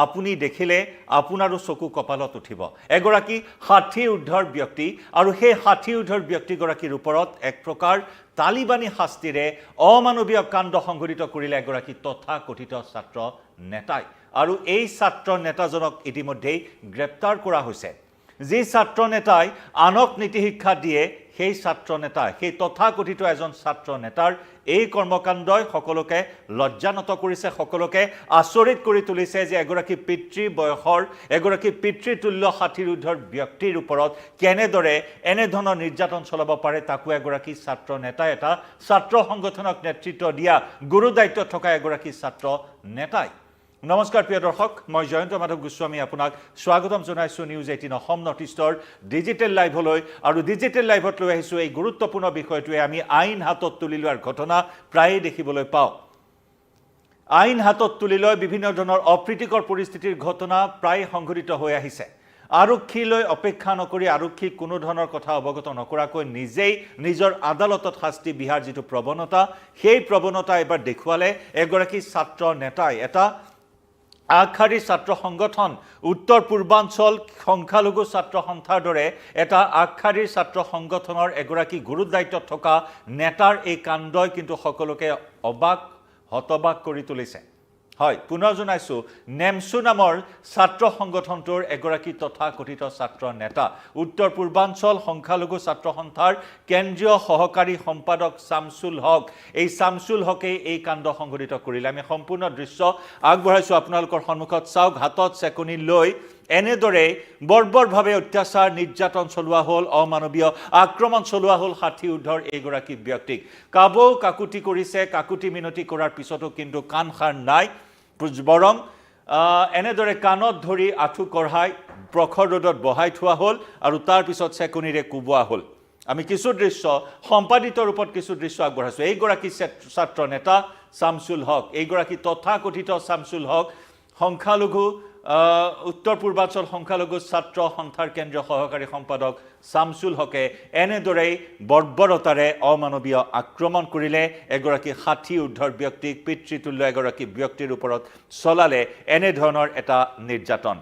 আপুনি দেখিলে আপোনাৰো চকু কপালত উঠিব এগৰাকী 60 ঊৰ্ধৰ ব্যক্তি আৰু সেই 60 ঊৰ্ধৰ ব্যক্তিগৰাকীৰ ওপৰত এক প্ৰকাৰ তালিবানী শাস্তিৰে অমানৱীয় কাণ্ড সংঘটিত কৰিলে এগৰাকী তথাকথিত ছাত্ৰ নেতাই আৰু এই ছাত্ৰ নেতাজনক ইতিমধ্যেই গ্ৰেপ্তাৰ কৰা হৈছে যি ছাত্ৰ নেতাই আনক নীতি শিক্ষা দিয়ে সেই ছাত্ৰ নেতা সেই তথাকথিত এজন ছাত্ৰ নেতাৰ এই কৰ্মকাণ্ডই সকলোকে লজ্জানত কৰিছে সকলোকে আচৰিত কৰি তুলিছে যে এগৰাকী পিতৃ বয়সৰ এগৰাকী পিতৃতুল্য 60 ঊৰ্ধৰ ব্যক্তিৰ ওপৰত কেনেদৰে এনে ধৰণৰ নিৰ্যাতন চলাব পাৰে তাকো এগৰাকী ছাত্ৰ নেতা এটা ছাত্ৰ সংগঠনক নেতৃত্ব দিয়া গুৰু দায়িত্ব থকা এগৰাকী ছাত্ৰ নেতাই নমস্কাৰ প্ৰিয় দৰ্শক মই জয়ন্ত মাধৱ গোস্বামী আপোনাক স্বাগতম জনাইছো নিউজ 18 অসম নৰ্থ ইষ্টৰ ডিজিটেল লাইভলৈ আৰু ডিজিটেল লাইভত লৈ আহিছো এই গুৰুত্বপূৰ্ণ বিষয়টোৱে আমি আইন হাতত তুলি লোৱাৰ ঘটনা প্ৰায় দেখিবলৈ পাওঁ আইন হাতত তুলি লৈ বিভিন্ন ধৰণৰ অপ্ৰীতিকৰ পৰিস্থিতিৰ ঘটনা প্ৰায় সংঘটিত হৈ আহিছে আৰক্ষীলৈ অপেক্ষা নকৰি আৰক্ষী কোনো ধৰণৰ কথা অৱগত নকৰাকৈ নিজেই নিজৰ আদালতত শাস্তি বিহাৰ যিটো প্ৰৱণতা সেই প্ৰৱণতা এবাৰ দেখুৱালে এগৰাকী ছাত্ৰ নেতাই এটা আগশাৰীৰ ছাত্ৰ সংগঠন উত্তৰ পূৰ্বাঞ্চল সংখ্যালঘু ছাত্ৰ সন্থাৰ দৰে এটা আগশাৰীৰ ছাত্ৰ সংগঠনৰ এগৰাকী গুৰু দায়িত্বত থকা নেতাৰ এই কাণ্ডই কিন্তু সকলোকে অবাক হতবাক কৰি তুলিছে হয় পুনৰ জনাইছো নেমসু নামৰ ছাত্ৰ সংগঠনটোৰ এগৰাকী তথাকথিত ছাত্ৰ নেতা উত্তৰ পূৰ্বাঞ্চল সংখ্যালঘু ছাত্ৰ সন্থাৰ কেন্দ্ৰীয় সহকাৰী সম্পাদক শামসুল হক এই শামসুল হকে এই কাণ্ড সংঘটিত কৰিলে আমি সম্পূৰ্ণ দৃশ্য আগবঢ়াইছো আপোনালোকৰ সন্মুখত চাওক হাতত চেকনি লৈ এনেদৰে বৰ্বৰভাৱে অত্যাচাৰ নিৰ্যাতন চলোৱা হ'ল অমানৱীয় আক্ৰমণ চলোৱা হ'ল 60 ঊৰ্ধৰ এইগৰাকী ব্যক্তিক কাবৌ কাকুতি কৰিছে কাকুতি মিনতি কৰাৰ পিছতো কিন্তু কাণ খাৰ নাই বৰং এনেদৰে কাণত ধৰি আঁঠু কঢ়াই প্ৰখৰ ৰ'দত বহাই থোৱা হ'ল আৰু তাৰ পিছত চেকনিৰে কোবোৱা হ'ল আমি কিছু দৃশ্য সম্পাদিত ৰূপত কিছু দৃশ্য আগবঢ়াইছো এইগৰাকী ছাত্ৰ নেতা শামসুল হক এইগৰাকী তথাকথিত শামসুল হক সংখ্যালঘু উত্তৰ পূৰ্বাঞ্চল সংখ্যালঘু ছাত্ৰ সন্থাৰ কেন্দ্ৰীয় সহকাৰী সম্পাদক শামসুল হকে এনেদৰে বৰ্বৰতাৰে অমানৱীয় আক্ৰমণ কৰিলে এগৰাকী 60 ঊৰ্ধৰ ব্যক্তিক পিতৃতুল্য এগৰাকী ব্যক্তিৰ ওপৰত চলালে এনে ধৰণৰ এটা নিৰ্যাতন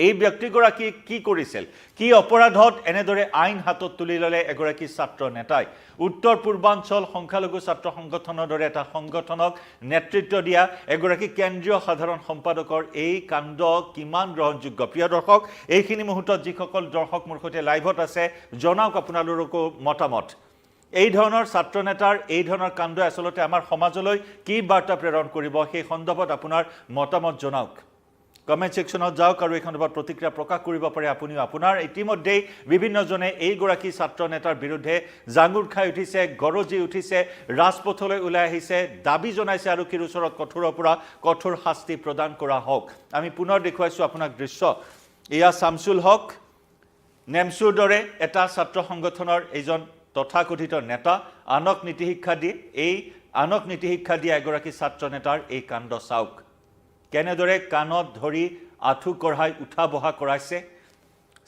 এই ব্যক্তিগৰাকী কি কৰিছিল কি অপৰাধত এনেদৰে আইন হাতত তুলি ললে এগৰাকী ছাত্ৰ নেতাই উত্তৰ পূৰ্বাঞ্চল সংখ্যালঘু ছাত্ৰ সংগঠনৰ দৰে এটা সংগঠনক নেতৃত্ব দিয়া এগৰাকী কেন্দ্ৰীয় সাধাৰণ সম্পাদকৰ এই কাণ্ড কিমান গ্ৰহণযোগ্য প্ৰিয় দৰ্শক এইখিনি মুহূৰ্তত যিসকল দৰ্শক মোৰ সৈতে লাইভত আছে জনাওক আপোনালোকৰ মতামত এই ধৰণৰ ছাত্ৰ নেতাৰ এই ধৰণৰ কাণ্ডই আচলতে আমাৰ সমাজলৈ কি বাৰ্তা প্ৰেৰণ কৰিব সেই সন্দৰ্ভত আপোনাৰ মতামত জনাওক কমেন্ট সেকশনত যাওক আৰু এই সন্দৰ্ভত প্ৰতিক্ৰিয়া প্ৰকাশ কৰিব পাৰে আপুনিও আপোনাৰ ইতিমধ্যে বিভিন্নজনে এইগৰাকী ছাত্ৰ নেতাৰ বিৰুদ্ধে জাঙুৰ খাই উঠিছে গৰজি উঠিছে ৰাজপথলৈ ওলাই আহিছে দাবী জনাইছে আৰক্ষীৰ ওচৰত কঠোৰৰ পৰা কঠোৰ শাস্তি প্ৰদান কৰা হওক আমি পুনৰ দেখুৱাইছো আপোনাক দৃশ্য এয়া শামসুল হক নেমসুৰ দৰে এটা ছাত্ৰ সংগঠনৰ এজন তথাকথিত নেতা আনক নীতি শিক্ষা দিয়ে এই আনক নীতি শিক্ষা দিয়া এগৰাকী ছাত্ৰ নেতাৰ এই কাণ্ড চাওক কেনেদৰে কাণত ধৰি আঁঠু কঢ়াই উঠা বহা কৰাইছে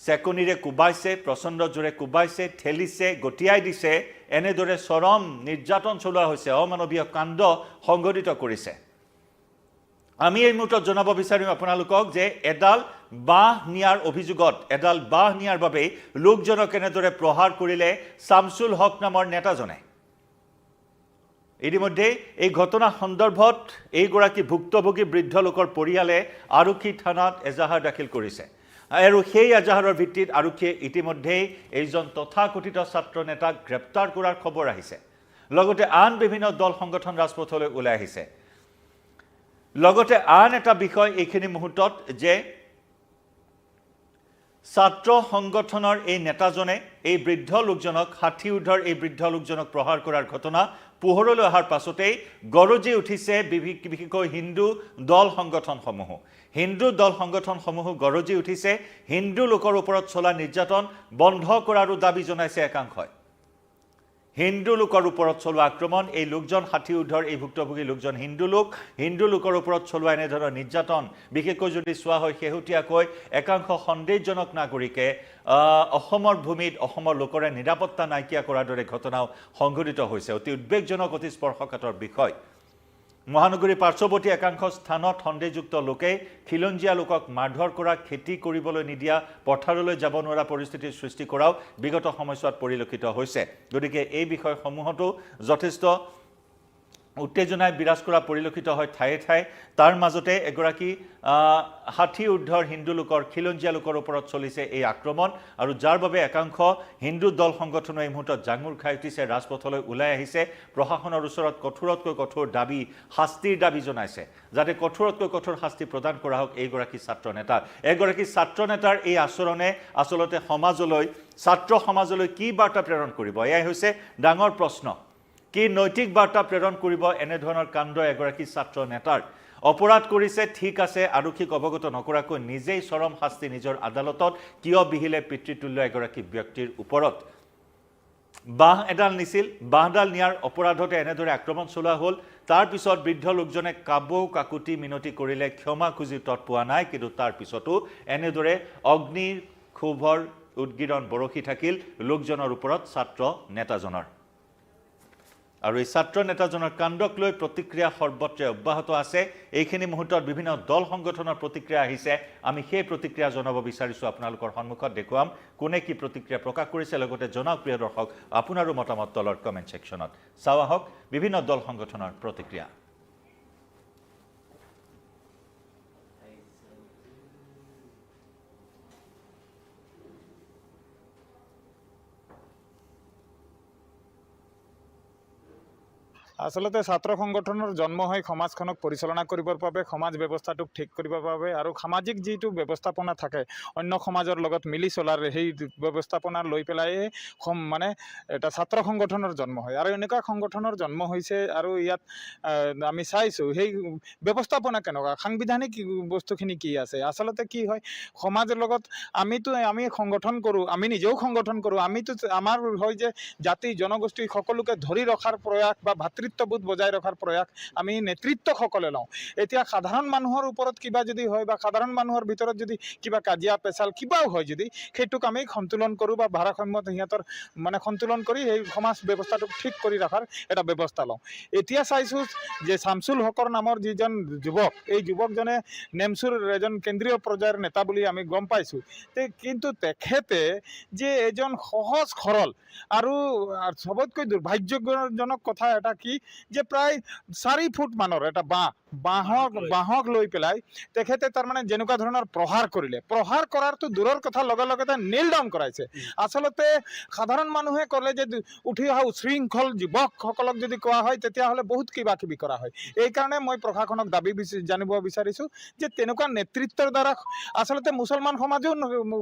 চেকনিৰে কোবাইছে প্ৰচণ্ড জোৰে কোবাইছে ঠেলিছে গটিয়াই দিছে এনেদৰে চৰম নিৰ্যাতন চলোৱা হৈছে অমানৱীয় কাণ্ড সংঘটিত কৰিছে আমি এই মুহূৰ্তত জনাব বিচাৰিম আপোনালোকক যে এডাল বাহ নিয়াৰ অভিযোগত এডাল বাহ নিয়াৰ বাবে লোকজনক এনেদৰে প্ৰহাৰ কৰিলে শামসুল হক নামৰ নেতাজনে ইতিমধ্যে এই ঘটনা সন্দৰ্ভত এইগৰাকী ভুক্তভোগী বৃদ্ধ লোকৰ পৰিয়ালে আৰক্ষী থানাত এজাহাৰ দাখিল কৰিছে আৰু সেই এজাহাৰৰ ভিত্তিত আৰক্ষীয়ে ইতিমধ্যে এইজন তথাকথিত ছাত্ৰ নেতাক গ্ৰেপ্তাৰ কৰাৰ খবৰ আহিছে লগতে আন বিভিন্ন দল সংগঠন ৰাজপথলৈ ওলাই আহিছে লগতে আন এটা বিষয় এইখিনি মুহূৰ্তত যে ছাত্ৰ সংগঠনৰ এই নেতাজনে এই বৃদ্ধ লোকজনক 60 ঊৰ্ধৰ এই বৃদ্ধ লোকজনক প্ৰহাৰ কৰাৰ ঘটনা পোহৰলৈ অহাৰ পাছতেই গৰজি উঠিছে বিশেষকৈ হিন্দু দল সংগঠনসমূহ গৰজি উঠিছে হিন্দু লোকৰ ওপৰত চলা নিৰ্যাতন বন্ধ কৰাৰো দাবী জনাইছে একাংশই হিন্দু লোকৰ ওপৰত চলোৱা আক্ৰমণ এই লোকজন 60 ঊৰ্ধৰ এই ভুক্তভোগী লোকজন হিন্দু লোকৰ ওপৰত চলোৱা এনে ধৰণৰ নিৰ্যাতন বিশেষকৈ যদি চোৱা হয় শেহতীয়াকৈ একাংশ সন্দেহজনক নাগৰিকে অসমৰ ভূমিত অসমৰ লোকৰে নিৰাপত্তা নাইকিয়া কৰাৰ দৰে ঘটনাও সংঘটিত হৈছে অতি উদ্বেগজনক অতি স্পৰ্শকাতৰ বিষয় মহানগৰীৰ পাৰ্শ্বৱৰ্তী একাংশ স্থানত সন্দেহযুক্ত লোকে খিলঞ্জীয়া লোকক মাৰধৰ কৰা খেতি কৰিবলৈ নিদিয়া পথাৰলৈ যাব নোৱাৰা পৰিস্থিতিৰ সৃষ্টি কৰাও বিগত সময়ছোৱাত পৰিলক্ষিত হৈছে গতিকে এই বিষয়সমূহতো যথেষ্ট উত্তেজনায় বিৰাজ কৰা পৰিলক্ষিত হয় ঠায়ে ঠায়ে তাৰ মাজতে এগৰাকী ৬০ ঊৰ্ধৰ হিন্দু লোকৰ খিলঞ্জীয়া লোকৰ ওপৰত চলিছে এই আক্ৰমণ আৰু যাৰ বাবে একাংশ হিন্দু দল সংগঠনে এই মুহূৰ্তত জাঙুৰ খাই উঠিছে ৰাজপথলৈ ওলাই আহিছে প্ৰশাসনৰ ওচৰত কঠোৰতকৈ কঠোৰ দাবী শাস্তিৰ দাবী জনাইছে যাতে কঠোৰতকৈ কঠোৰ শাস্তি প্ৰদান কৰা হওক এইগৰাকী ছাত্ৰ নেতাৰ এই আচৰণে আচলতে সমাজলৈ ছাত্ৰ সমাজলৈ কি বাৰ্তা প্ৰেৰণ কৰিব এয়াই হৈছে ডাঙৰ প্ৰশ্ন কি নৈতিক বাৰ্তা প্ৰেৰণ কৰিব এনে ধৰণৰ কাণ্ড এগৰাকী ছাত্ৰ নেতাৰ অপৰাধ কৰিছে ঠিক আছে আৰক্ষীক অৱগত নকৰাকৈ নিজেই চৰম শাস্তি নিজৰ আদালতত কিয় বিহিলে পিতৃতুল্য এগৰাকী ব্যক্তিৰ ওপৰত বাহ এডাল নিছিল বাহডাল নিয়াৰ অপৰাধতে এনেদৰে আক্ৰমণ চলোৱা হ'ল তাৰ পিছত বৃদ্ধ লোকজনে কাকুতি মিনতি কৰিলে ক্ষমা খুজি তৎপোৱা নাই কিন্তু তাৰ পিছতো এনেদৰে অগ্নিৰ ক্ষোভৰ উদ্গিৰণ বৰশী থাকিল লোকজনৰ ওপৰত ছাত্ৰ নেতাজনৰ আৰু এই ছাত্ৰ নেতাজনৰ কাণ্ডক লৈ প্ৰতিক্ৰিয়া সৰ্বত্ৰে অব্যাহত আছে এইখিনি মুহূৰ্তত বিভিন্ন দল সংগঠনৰ প্ৰতিক্ৰিয়া আহিছে আমি সেই প্ৰতিক্ৰিয়া জনাব বিচাৰিছো আপোনালোকৰ সন্মুখত দেখুৱাম কোনে কি প্ৰতিক্ৰিয়া প্ৰকাশ কৰিছে লগতে জনাওক প্ৰিয় দৰ্শক আপোনাৰো মতামত তলৰ কমেন্ট সেকশনত চাওয়া হওক বিভিন্ন দল সংগঠনৰ প্ৰতিক্ৰিয়া আসলতে ছাত্ৰ সংগঠনৰ জন্ম হৈ সমাজখনক পৰিচালনা কৰিবৰ বাবে সমাজ ব্যৱস্থাটোক ঠিক কৰিবৰ বাবে আৰু সামাজিক যিটো ব্যৱস্থাপনা থাকে অন্য সমাজৰ লগত মিলি চলাৰ সেই ব্যৱস্থাপনা লৈ পেলাই মানে এটা ছাত্ৰ সংগঠনৰ জন্ম হয় আৰু এনেকুৱা সংগঠনৰ জন্ম হৈছে আৰু ইয়াত আমি চাইছো সেই ব্যৱস্থাপনা কেনেকুৱা সাংবিধানিক বস্তুখিনি কি আছে আসলতে কি হয় সমাজৰ লগত আমি সংগঠন কৰোঁ আমি নিজেও সংগঠন কৰোঁ আমিতো আমাৰ হয় যে জাতি জনগোষ্ঠী সকলোকে ধৰি ৰখাৰ প্ৰয়াস বা ভাতৃত্ববোধ বজাই ৰখাৰ প্ৰয়াস আমি নেতৃত্বসকলে লওঁ এতিয়া সাধাৰণ মানুহৰ ওপৰত কিবা যদি হয় বা সাধাৰণ মানুহৰ ভিতৰত যদি কিবা কাজিয়া পেচাল কিবাও হয় যদি সেইটোক আমি সন্তুলন কৰোঁ বা ভাৰসাম্যত সিহঁতৰ মানে সন্তুলন কৰি সেই সমাজ ব্যৱস্থাটোক ঠিক কৰি ৰখাৰ এটা ব্যৱস্থা লওঁ এতিয়া চাইছোঁ যে শামছুল হকৰ নামৰ যিজন যুৱক এই যুৱকজনে নেমচুৰ এজন কেন্দ্ৰীয় পৰ্যায়ৰ নেতা বুলি আমি গম পাইছোঁ কিন্তু তেখেতে যে এজন সহজ সৰল আৰু সবতকৈ দুৰ্ভাগ্যজনক কথা এটা কি যে প্ৰায় 4 ফুট মানৰ এটা বাঁহক লৈ পেলাই তেখেতে তাৰমানে যেনেকুৱা ধৰণৰ প্ৰহাৰ কৰিলে প্ৰহাৰ কৰাৰটো দূৰৰ কথা লগে লগে নীল ডাউন কৰাইছে আসলতে সাধাৰণ মানুহে ক'লে যে উঠি অহা উশৃংখল যুৱকসকলক যদি কোৱা হয় তেতিয়াহ'লে বহুত কিবা কিবি কৰা হয় এইকাৰণে মই প্ৰশাসনক দাবী জানিব বিচাৰিছোঁ যে তেনেকুৱা নেতৃত্বৰ দ্বাৰা আসলতে মুছলমান সমাজও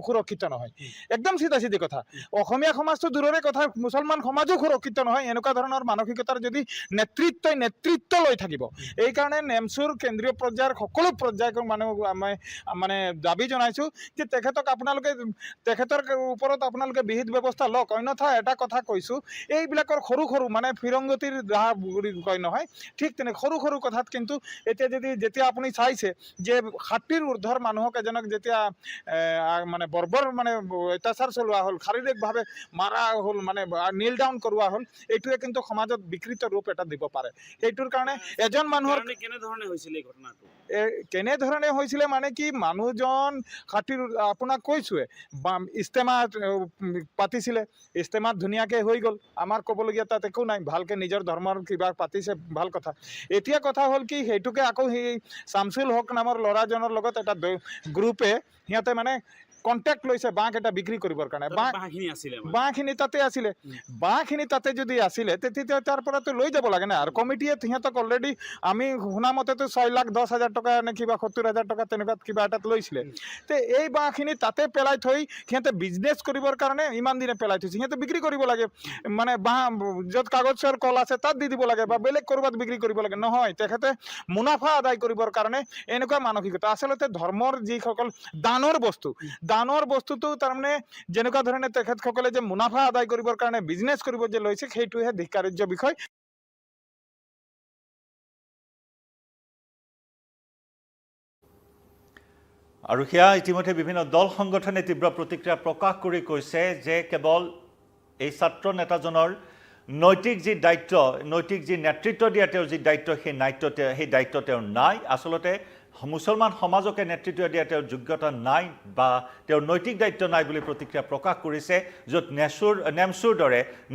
সুৰক্ষিত নহয় একদম চিধা কথা অসমীয়া সমাজটো দূৰৰে কথা মুছলমান সমাজও সুৰক্ষিত নহয় এনেকুৱা ধৰণৰ মানসিকতাৰ যদি নেতৃত্ব লৈ থাকিব এইকাৰণে নেমচুৰ কেন্দ্ৰীয় পৰ্যায়ৰ সকলো পৰ্যায়ক মানে দাবী জনাইছোঁ যে তেখেতৰ ওপৰত আপোনালোকে বিহিত ব্যৱস্থা লওক অন্যথা এটা কথা কৈছোঁ এইবিলাকৰ সৰু মানে ফিৰংগতিৰ ৰাহ বুলি কয় নহয় ঠিক তেনে সৰু কথাত কিন্তু যেতিয়া আপুনি চাইছে যে 60ৰ ঊৰ্ধৰ মানুহক এজনক যেতিয়া মানে বৰ্বৰ মানে অত্যাচাৰ চলোৱা হ'ল শাৰীৰিকভাৱে মাৰা হ'ল মানে নীল ডাউন কৰোৱা হ'ল এইটোৱে কিন্তু সমাজত বিকৃত ৰূপ এটা দিব পাৰে সেইটোৰ কাৰণে এজন মানুহৰ কেনেধৰণে হৈছিলে মানে কি মানুহজন 60 আপোনাক কৈছোৱে ইস্তেমা পাতিছিলে ইস্তেমাত ধুনীয়াকৈ হৈ গ'ল আমাৰ ক'বলগীয়া তাত একো নাই ভালকৈ নিজৰ ধৰ্মৰ কিবা পাতিছে ভাল কথা এতিয়া কথা হ'ল কি সেইটোকে আকৌ সেই শামছুল হক নামৰ ল'ৰাজনৰ লগত এটা গ্ৰুপে সিহঁতে মানে কণ্টেক্ট লৈছে বাঁহ এটা বিক্ৰী কৰিবৰ কাৰণে বাঁহখিনি তাতে যদি আছিলে তেতিয়া তাৰ পৰাতো লৈ যাব লাগে না আৰু কমিটিয়ে সিহঁতক অলৰেডি আমি শুনা মতেতো 6,10,000 টকা নে কিবা 70,000 টকা তেনেকুৱা কিবা এটাত লৈছিলে তে এই বাঁহখিনি তাতে পেলাই থৈ সিহঁতে বিজনেছ কৰিবৰ কাৰণে ইমান দিনে পেলাই থৈছে সিহঁতে বিক্ৰী কৰিব লাগে মানে বাঁহ য'ত কাগজৰ কল আছে তাত দি দিব লাগে বা বেলেগ ক'ৰবাত বিক্ৰী কৰিব লাগে নহয় তেখেতে মুনাফা আদায় কৰিবৰ কাৰণে এনেকুৱা মানসিকতা আচলতে ধৰ্মৰ যিসকল দানৰ বস্তুটো তাৰমানে যেনেকুৱা ধৰণে তেখেতসকলে যে মুনাফা আদায় কৰিবৰ কাৰণে বিজনেছ কৰিব যে লৈছে সেইটোহে ধিক্কাৰ্য বিষয় আৰু সেয়া ইতিমধ্যে বিভিন্ন দল সংগঠনে তীব্ৰ প্ৰতিক্ৰিয়া প্ৰকাশ কৰি কৈছে যে কেৱল এই ছাত্ৰ নেতাজনৰ নৈতিক যি দায়িত্ব নৈতিক যি নেতৃত্ব দিয়া তেওঁৰ যি দায়িত্ব সেই দায়িত্ব তেওঁৰ নাই আচলতে মুছলমান সমাজকে নেতৃত্ব দিয়া তেওঁৰ যোগ্যতা নাই বা তেওঁৰ নৈতিক দায়িত্ব নাই বুলি প্ৰতিক্ৰিয়া প্ৰকাশ কৰিছে য'ত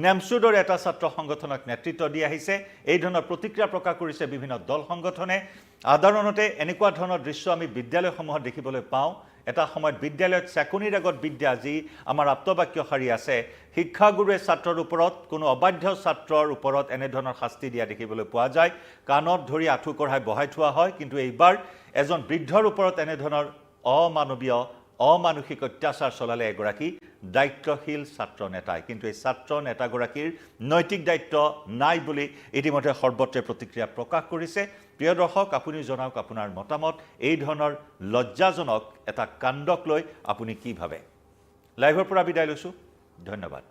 নেমছুৰ দৰে এটা ছাত্ৰ সংগঠনক নেতৃত্ব দি আহিছে এই ধৰণৰ প্ৰতিক্ৰিয়া প্ৰকাশ কৰিছে বিভিন্ন দল সংগঠনে সাধাৰণতে এনেকুৱা ধৰণৰ দৃশ্য আমি বিদ্যালয়সমূহত দেখিবলৈ পাওঁ এটা সময়ত বিদ্যালয়ত চেকনিৰ আগত বিদ্যা যি আমাৰ আপ্তবাক্য শাৰী আছে শিক্ষাগুৰুৱে ছাত্ৰৰ ওপৰত কোনো অবাধ্য ছাত্ৰৰ ওপৰত এনেধৰণৰ শাস্তি দিয়া দেখিবলৈ পোৱা যায় কাণত ধৰি আঁঠু কঢ়াই বহাই থোৱা হয় কিন্তু এইবাৰ এজন বৃদ্ধৰ ওপৰত এনেধৰণৰ অমানৱীয় অমানসিক অত্যাচাৰ চলালে এগৰাকী দায়িত্বশীল ছাত্ৰ নেতাই কিন্তু এই ছাত্ৰ নেতাগৰাকীৰ নৈতিক দায়িত্ব নাই বুলি ইতিমধ্যে সৰ্বত্ৰে প্ৰতিক্ৰিয়া প্ৰকাশ কৰিছে প্ৰিয় দৰ্শক আপুনি জনাওক আপোনাৰ মতামত এই ধৰণৰ লজ্জাজনক এটা কাণ্ডক লৈ আপুনি কি ভাবে লাইভৰ পৰা বিদায় লৈছোঁ ধন্যবাদ